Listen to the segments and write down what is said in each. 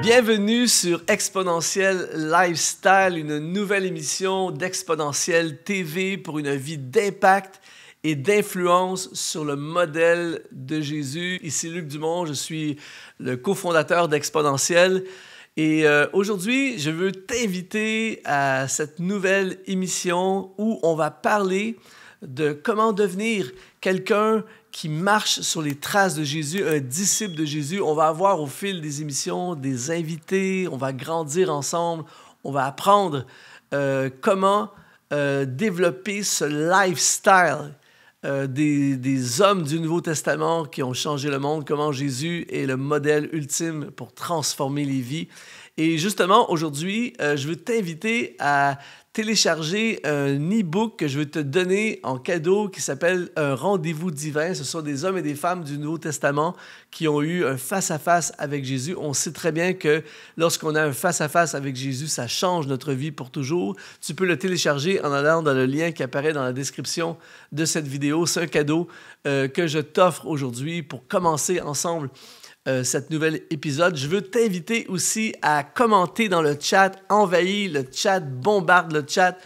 Bienvenue sur Exponentiel Lifestyle, une nouvelle émission d'Exponentiel TV pour une vie d'impact et d'influence sur le modèle de Jésus. Ici Luc Dumont, je suis le cofondateur d'Exponentiel et aujourd'hui, je veux t'inviter à cette nouvelle émission où on va parler de comment devenir quelqu'un qui marche sur les traces de Jésus, un disciple de Jésus. On va avoir au fil des émissions des invités, on va grandir ensemble, on va apprendre comment développer ce lifestyle des hommes du Nouveau Testament qui ont changé le monde, comment Jésus est le modèle ultime pour transformer les vies. Et justement, aujourd'hui, je veux t'inviter à télécharger un e-book que je vais te donner en cadeau qui s'appelle « Un rendez-vous divin ». Ce sont des hommes et des femmes du Nouveau Testament qui ont eu un face-à-face avec Jésus. On sait très bien que lorsqu'on a un face-à-face avec Jésus, ça change notre vie pour toujours. Tu peux le télécharger en allant dans le lien qui apparaît dans la description de cette vidéo. C'est un cadeau que je t'offre aujourd'hui pour commencer ensemble cet nouvel épisode. Je veux t'inviter aussi à commenter dans le chat, envahis le chat, bombarde le chat.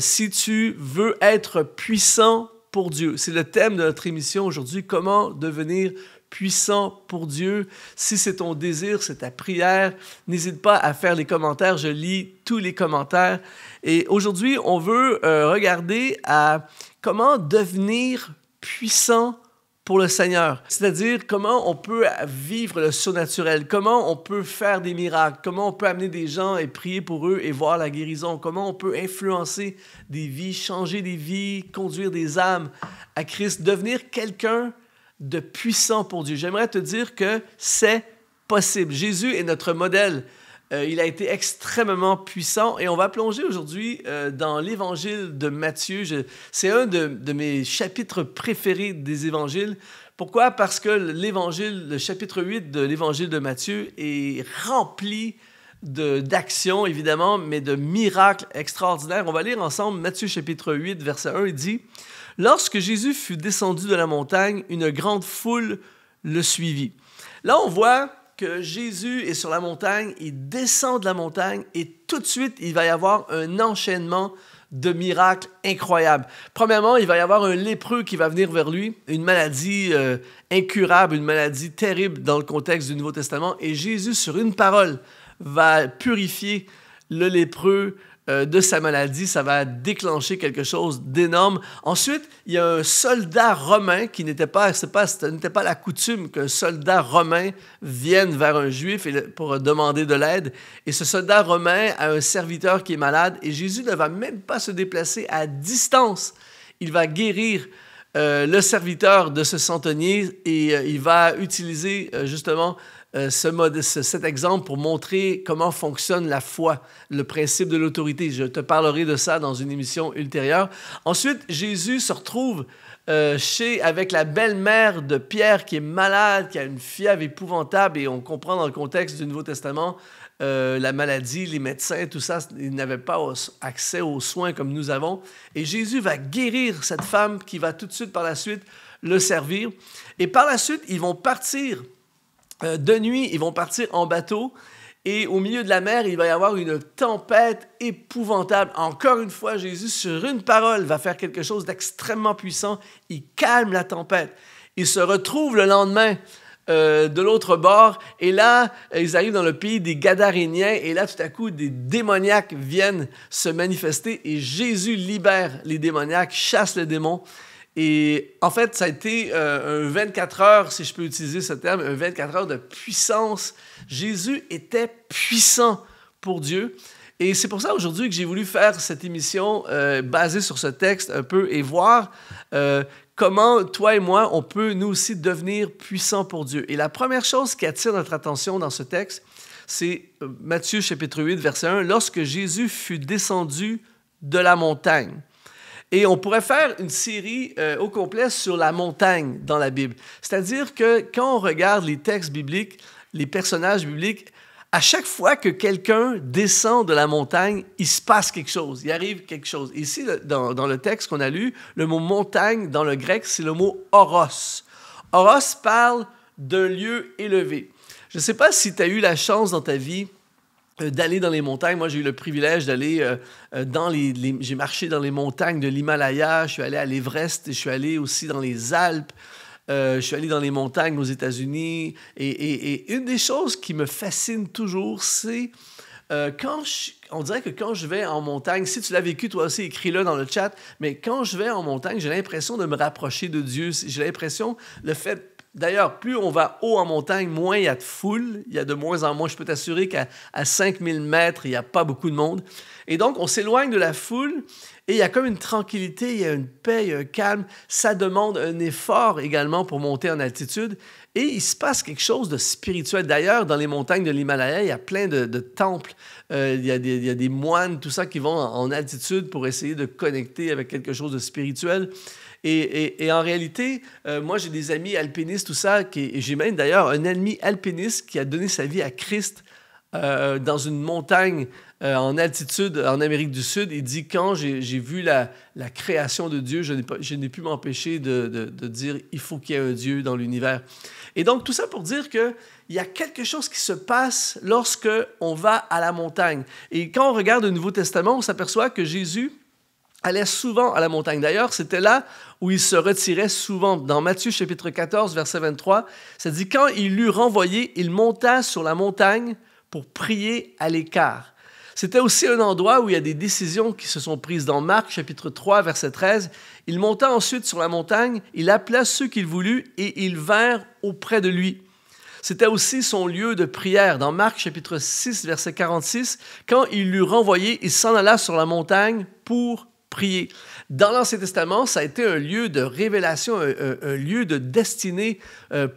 Si tu veux être puissant pour Dieu, c'est le thème de notre émission aujourd'hui, comment devenir puissant pour Dieu. Si c'est ton désir, c'est ta prière, n'hésite pas à faire les commentaires, je lis tous les commentaires. Et aujourd'hui, on veut regarder à comment devenir puissant pour le Seigneur, c'est-à-dire comment on peut vivre le surnaturel, comment on peut faire des miracles, comment on peut amener des gens et prier pour eux et voir la guérison, comment on peut influencer des vies, changer des vies, conduire des âmes à Christ, devenir quelqu'un de puissant pour Dieu. J'aimerais te dire que c'est possible. Jésus est notre modèle. Il a été extrêmement puissant et on va plonger aujourd'hui dans l'évangile de Matthieu. C'est un de mes chapitres préférés des évangiles. Pourquoi? Parce que le chapitre 8 de l'évangile de Matthieu est rempli d'actions, évidemment, mais de miracles extraordinaires. On va lire ensemble Matthieu chapitre 8, verset 1. Il dit « Lorsque Jésus fut descendu de la montagne, une grande foule le suivit. » Là, on voit que Jésus est sur la montagne, il descend de la montagne et tout de suite, il va y avoir un enchaînement de miracles incroyables. Premièrement, il va y avoir un lépreux qui va venir vers lui, une maladie incurable, une maladie terrible dans le contexte du Nouveau Testament. Et Jésus, sur une parole, va purifier le lépreux de sa maladie. Ça va déclencher quelque chose d'énorme. Ensuite, il y a un soldat romain qui n'était pas la coutume qu'un soldat romain vienne vers un juif pour demander de l'aide. Et ce soldat romain a un serviteur qui est malade et Jésus ne va même pas se déplacer à distance. Il va guérir le serviteur de ce centenier et il va utiliser justement cet exemple pour montrer comment fonctionne la foi, le principe de l'autorité. Je te parlerai de ça dans une émission ultérieure. Ensuite, Jésus se retrouve avec la belle-mère de Pierre qui est malade, qui a une fièvre épouvantable et on comprend dans le contexte du Nouveau Testament la maladie, les médecins, tout ça, ils n'avaient pas accès aux soins comme nous avons. Et Jésus va guérir cette femme qui va tout de suite par la suite le servir. Et par la suite, ils vont partir de nuit, ils vont partir en bateau et au milieu de la mer, il va y avoir une tempête épouvantable. Encore une fois, Jésus, sur une parole, va faire quelque chose d'extrêmement puissant. Il calme la tempête. Ils se retrouvent le lendemain de l'autre bord et là, ils arrivent dans le pays des Gadaréniens et là, tout à coup, des démoniaques viennent se manifester et Jésus libère les démoniaques, chasse les démons. Et en fait, ça a été un 24 heures, si je peux utiliser ce terme, un 24 heures de puissance. Jésus était puissant pour Dieu. Et c'est pour ça aujourd'hui que j'ai voulu faire cette émission basée sur ce texte un peu et voir comment toi et moi, on peut nous aussi devenir puissants pour Dieu. Et la première chose qui attire notre attention dans ce texte, c'est Matthieu chapitre 8, verset 1, « Lorsque Jésus fut descendu de la montagne ». Et on pourrait faire une série au complet sur la montagne dans la Bible. C'est-à-dire que quand on regarde les textes bibliques, les personnages bibliques, à chaque fois que quelqu'un descend de la montagne, il se passe quelque chose, il arrive quelque chose. Ici, dans le texte qu'on a lu, le mot montagne, dans le grec, c'est le mot oros. Oros parle d'un lieu élevé. Je ne sais pas si tu as eu la chance dans ta vie d'aller dans les montagnes. Moi, j'ai eu le privilège d'aller j'ai marché dans les montagnes de l'Himalaya, je suis allé à l'Everest, je suis allé aussi dans les Alpes, je suis allé dans les montagnes aux États-Unis. Et une des choses qui me fascine toujours, c'est on dirait que quand je vais en montagne, si tu l'as vécu toi aussi, écris-le dans le chat, mais quand je vais en montagne, j'ai l'impression de me rapprocher de Dieu. J'ai l'impression, d'ailleurs, plus on va haut en montagne, moins il y a de foule, il y a de moins en moins. Je peux t'assurer qu'à 5000 mètres, il n'y a pas beaucoup de monde. Et donc, on s'éloigne de la foule et il y a comme une tranquillité, il y a une paix, il y a un calme. Ça demande un effort également pour monter en altitude. Et il se passe quelque chose de spirituel. D'ailleurs, dans les montagnes de l'Himalaya, il y a plein de temples. Il y a des moines, tout ça, qui vont en altitude pour essayer de connecter avec quelque chose de spirituel. Et en réalité, moi, j'ai des amis alpinistes, tout ça, et j'ai même d'ailleurs un ami alpiniste qui a donné sa vie à Christ dans une montagne en altitude en Amérique du Sud. Il dit, quand j'ai vu la création de Dieu, je n'ai pu m'empêcher de dire, il faut qu'il y ait un Dieu dans l'univers. Et donc, tout ça pour dire qu'il y a quelque chose qui se passe lorsque on va à la montagne. Et quand on regarde le Nouveau Testament, on s'aperçoit que Jésus allait souvent à la montagne. D'ailleurs, c'était là où il se retirait souvent. Dans Matthieu chapitre 14, verset 23, ça dit « Quand il l'eut renvoyé, il monta sur la montagne pour prier à l'écart. » C'était aussi un endroit où il y a des décisions qui se sont prises. Dans Marc chapitre 3, verset 13, « Il monta ensuite sur la montagne, il appela ceux qu'il voulut et ils vinrent auprès de lui. » C'était aussi son lieu de prière. Dans Marc chapitre 6, verset 46, « Quand il l'eut renvoyé, il s'en alla sur la montagne pour prier. » Dans l'Ancien Testament, ça a été un lieu de révélation, un lieu de destinée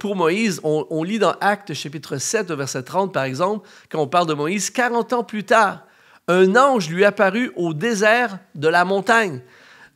pour Moïse. On lit dans Actes chapitre 7, verset 30, par exemple, quand on parle de Moïse, 40 ans plus tard, un ange lui apparut au désert de la montagne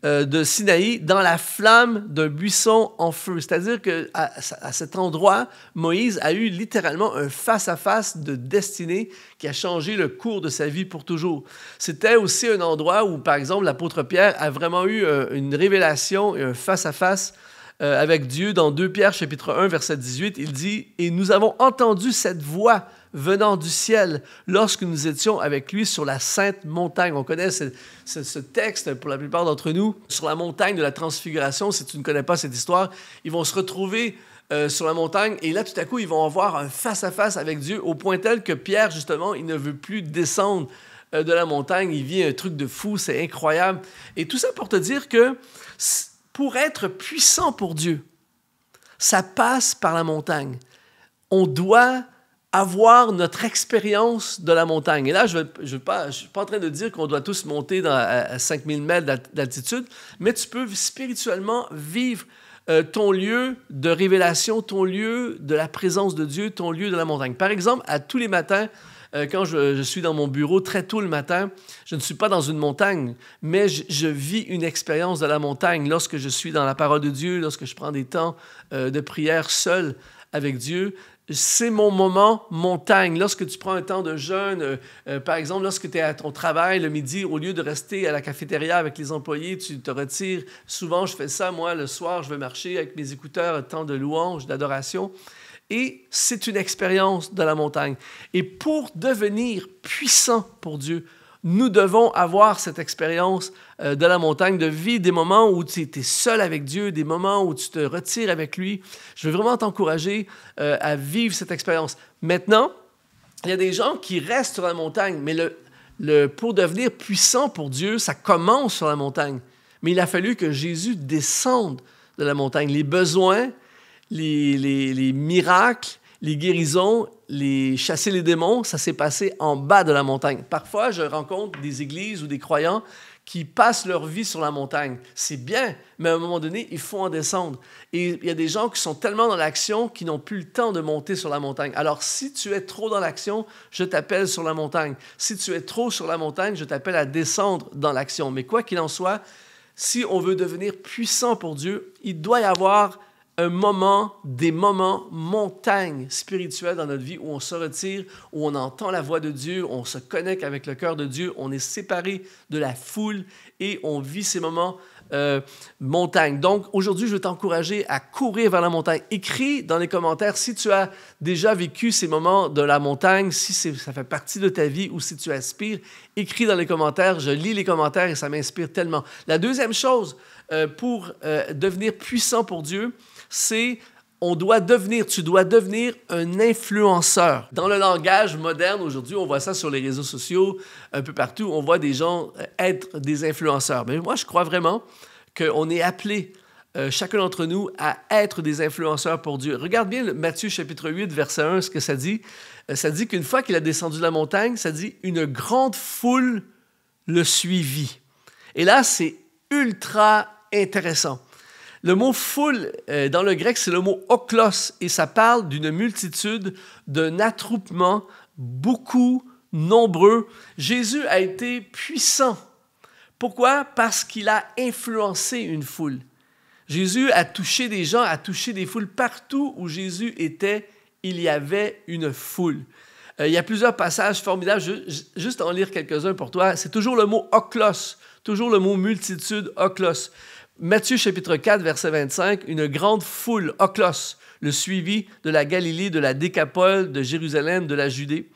de Sinaï dans la flamme d'un buisson en feu. C'est-à-dire qu'à cet endroit, Moïse a eu littéralement un face-à-face de destinée qui a changé le cours de sa vie pour toujours. C'était aussi un endroit où, par exemple, l'apôtre Pierre a vraiment eu une révélation et un face-à-face avec Dieu. Dans 2 Pierre chapitre 1, verset 18, il dit « Et nous avons entendu cette voix venant du ciel lorsque nous étions avec lui sur la sainte montagne. » On connaît ce texte pour la plupart d'entre nous. Sur la montagne de la transfiguration, si tu ne connais pas cette histoire, ils vont se retrouver sur la montagne et là, tout à coup, ils vont avoir un face-à-face avec Dieu au point tel que Pierre, justement, il ne veut plus descendre de la montagne. Il vit un truc de fou, c'est incroyable. Et tout ça pour te dire que pour être puissant pour Dieu, ça passe par la montagne. On doit avoir notre expérience de la montagne. Et là, je ne suis pas en train de dire qu'on doit tous monter à 5000 mètres d'altitude, mais tu peux spirituellement vivre ton lieu de révélation, ton lieu de la présence de Dieu, ton lieu de la montagne. Par exemple, à tous les matins, quand je suis dans mon bureau très tôt le matin, je ne suis pas dans une montagne, mais je vis une expérience de la montagne lorsque je suis dans la parole de Dieu, lorsque je prends des temps de prière seul avec Dieu. C'est mon moment montagne. Lorsque tu prends un temps de jeûne, par exemple, lorsque tu es à ton travail le midi, au lieu de rester à la cafétéria avec les employés, tu te retires. Souvent, je fais ça, moi, le soir, je vais marcher avec mes écouteurs, un temps de louange, d'adoration. Et c'est une expérience de la montagne. Et pour devenir puissant pour Dieu, nous devons avoir cette expérience de la montagne, de vivre des moments où tu es seul avec Dieu, des moments où tu te retires avec lui. Je veux vraiment t'encourager à vivre cette expérience. Maintenant, il y a des gens qui restent sur la montagne, mais pour devenir puissant pour Dieu, ça commence sur la montagne. Mais il a fallu que Jésus descende de la montagne. Les besoins, les miracles, les guérisons, chasser les démons, ça s'est passé en bas de la montagne. Parfois, je rencontre des églises ou des croyants qui passent leur vie sur la montagne. C'est bien, mais à un moment donné, il faut en descendre. Et il y a des gens qui sont tellement dans l'action qu'ils n'ont plus le temps de monter sur la montagne. Alors, si tu es trop dans l'action, je t'appelle sur la montagne. Si tu es trop sur la montagne, je t'appelle à descendre dans l'action. Mais quoi qu'il en soit, si on veut devenir puissant pour Dieu, il doit y avoir des moments montagnes spirituelles dans notre vie où on se retire, où on entend la voix de Dieu, on se connecte avec le cœur de Dieu, on est séparé de la foule et on vit ces moments montagne. Donc, aujourd'hui, je veux t'encourager à courir vers la montagne. Écris dans les commentaires si tu as déjà vécu ces moments de la montagne, si ça fait partie de ta vie ou si tu aspires. Écris dans les commentaires. Je lis les commentaires et ça m'inspire tellement. La deuxième chose pour devenir puissant pour Dieu, c'est tu dois devenir un influenceur. Dans le langage moderne, aujourd'hui, on voit ça sur les réseaux sociaux, un peu partout, on voit des gens être des influenceurs. Mais moi, je crois vraiment qu'on est appelé, chacun d'entre nous, à être des influenceurs pour Dieu. Regarde bien Matthieu chapitre 8, verset 1, ce que ça dit. Ça dit qu'une fois qu'il a descendu de la montagne, ça dit « une grande foule le suivit ». Et là, c'est ultra intéressant. Le mot « foule », dans le grec, c'est le mot « oklos » et ça parle d'une multitude, d'un attroupement, beaucoup, nombreux. Jésus a été puissant. Pourquoi? Parce qu'il a influencé une foule. Jésus a touché des gens, a touché des foules. Partout où Jésus était, il y avait une foule. Il y a plusieurs passages formidables. Juste en lire quelques-uns pour toi. C'est toujours le mot « oklos », toujours le mot « multitude »,« oklos ». Matthieu chapitre 4, verset 25, « Une grande foule, oklos, le suivit de la Galilée, de la Décapole, de Jérusalem, de la Judée. »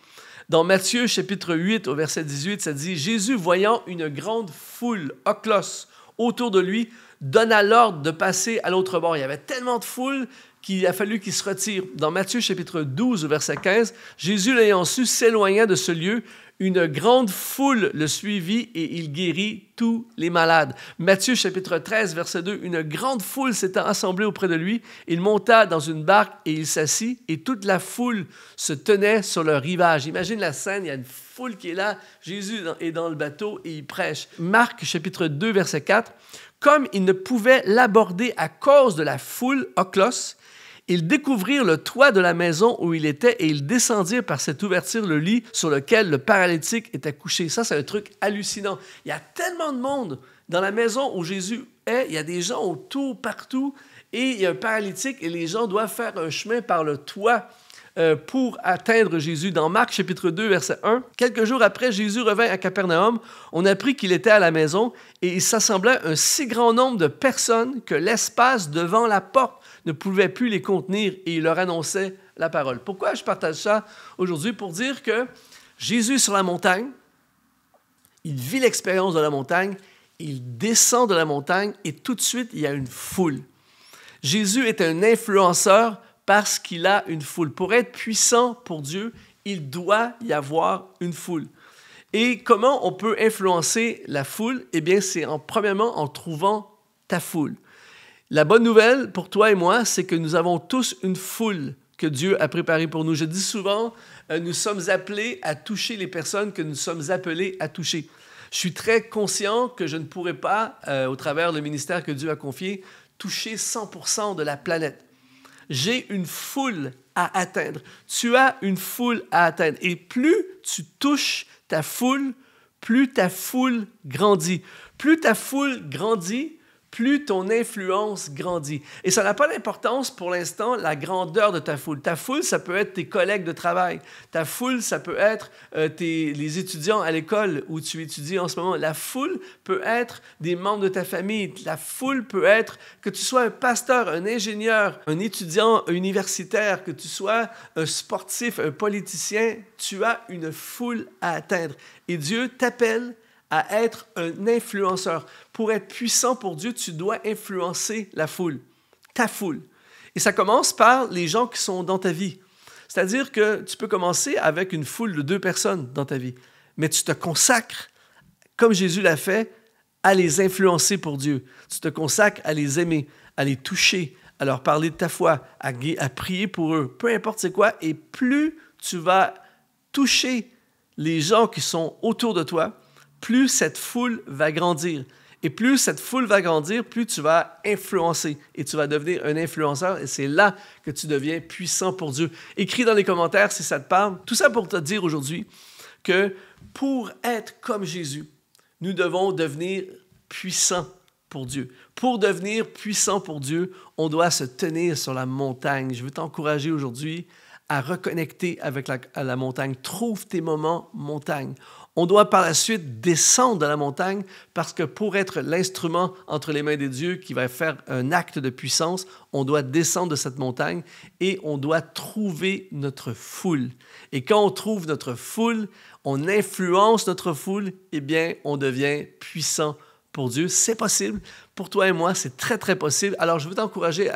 Dans Matthieu chapitre 8, au verset 18, ça dit « Jésus, voyant une grande foule, oklos, autour de lui, donna l'ordre de passer à l'autre bord. » Il y avait tellement de foule qu'il a fallu qu'il se retire. Dans Matthieu chapitre 12, au verset 15, « Jésus, l'ayant su, s'éloigna de ce lieu. Une grande foule le suivit et il guérit tous les malades. » Matthieu chapitre 13, verset 2, « Une grande foule s'étant assemblée auprès de lui, il monta dans une barque et il s'assit et toute la foule se tenait sur le rivage. » Imagine la scène, il y a une foule qui est là, Jésus est dans le bateau et il prêche. Marc chapitre 2, verset 4, « Comme ils ne pouvaient l'aborder à cause de la foule, oklos, ils découvrirent le toit de la maison où il était et ils descendirent par cette ouverture le lit sur lequel le paralytique était couché. » Ça, c'est un truc hallucinant. Il y a tellement de monde dans la maison où Jésus est. Il y a des gens autour, partout, et il y a un paralytique et les gens doivent faire un chemin par le toit pour atteindre Jésus. Dans Marc chapitre 2, verset 1, « Quelques jours après, Jésus revint à Capernaum. On apprit qu'il était à la maison et il s'assemblait un si grand nombre de personnes que l'espace devant la porte ne pouvait plus les contenir et il leur annonçait la parole. » Pourquoi je partage ça aujourd'hui? Pour dire que Jésus est sur la montagne, il vit l'expérience de la montagne, il descend de la montagne et tout de suite, il y a une foule. Jésus est un influenceur parce qu'il a une foule. Pour être puissant pour Dieu, il doit y avoir une foule. Et comment on peut influencer la foule? Eh bien, c'est premièrement en trouvant ta foule. La bonne nouvelle pour toi et moi, c'est que nous avons tous une foule que Dieu a préparée pour nous. Je dis souvent, nous sommes appelés à toucher les personnes que nous sommes appelés à toucher. Je suis très conscient que je ne pourrai pas, au travers du ministère que Dieu a confié, toucher 100% de la planète. J'ai une foule à atteindre. Tu as une foule à atteindre. Et plus tu touches ta foule, plus ta foule grandit. Plus ta foule grandit, plus ton influence grandit. Et ça n'a pas d'importance pour l'instant, la grandeur de ta foule. Ta foule, ça peut être tes collègues de travail. Ta foule, ça peut être les étudiants à l'école où tu étudies en ce moment. La foule peut être des membres de ta famille. La foule peut être que tu sois un pasteur, un ingénieur, un étudiant universitaire, que tu sois un sportif, un politicien. Tu as une foule à atteindre. Et Dieu t'appelle à être un influenceur. Pour être puissant pour Dieu, tu dois influencer la foule, ta foule. Et ça commence par les gens qui sont dans ta vie. C'est-à-dire que tu peux commencer avec une foule de 2 personnes dans ta vie, mais tu te consacres, comme Jésus l'a fait, à les influencer pour Dieu. Tu te consacres à les aimer, à les toucher, à leur parler de ta foi, à prier pour eux, peu importe c'est quoi. Et plus tu vas toucher les gens qui sont autour de toi, plus cette foule va grandir. Et plus cette foule va grandir, plus tu vas influencer et tu vas devenir un influenceur et c'est là que tu deviens puissant pour Dieu. Écris dans les commentaires si ça te parle. Tout ça pour te dire aujourd'hui que pour être comme Jésus, nous devons devenir puissants pour Dieu. Pour devenir puissant pour Dieu, on doit se tenir sur la montagne. Je veux t'encourager aujourd'hui à reconnecter avec la montagne. Trouve tes moments montagne. On doit par la suite descendre de la montagne parce que pour être l'instrument entre les mains des dieux qui va faire un acte de puissance, on doit descendre de cette montagne et on doit trouver notre foule. Et quand on trouve notre foule, on influence notre foule, eh bien, on devient puissant pour Dieu. C'est possible. Pour toi et moi, c'est très, très possible. Alors, je veux t'encourager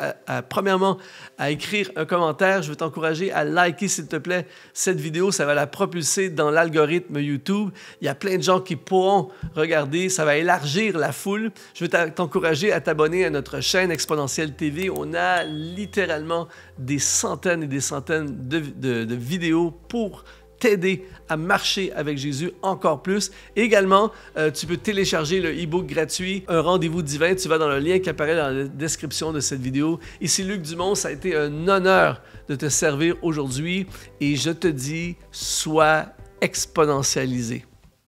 premièrement, à écrire un commentaire. Je veux t'encourager à liker, s'il te plaît, cette vidéo. Ça va la propulser dans l'algorithme YouTube. Il y a plein de gens qui pourront regarder. Ça va élargir la foule. Je veux t'encourager à t'abonner à notre chaîne Exponentielle TV. On a littéralement des centaines et des centaines de vidéos pour t'aider à marcher avec Jésus encore plus. Également, tu peux télécharger le e-book gratuit Un rendez-vous divin. Tu vas dans le lien qui apparaît dans la description de cette vidéo. Ici Luc Dumont, ça a été un honneur de te servir aujourd'hui et je te dis, sois exponentialisé.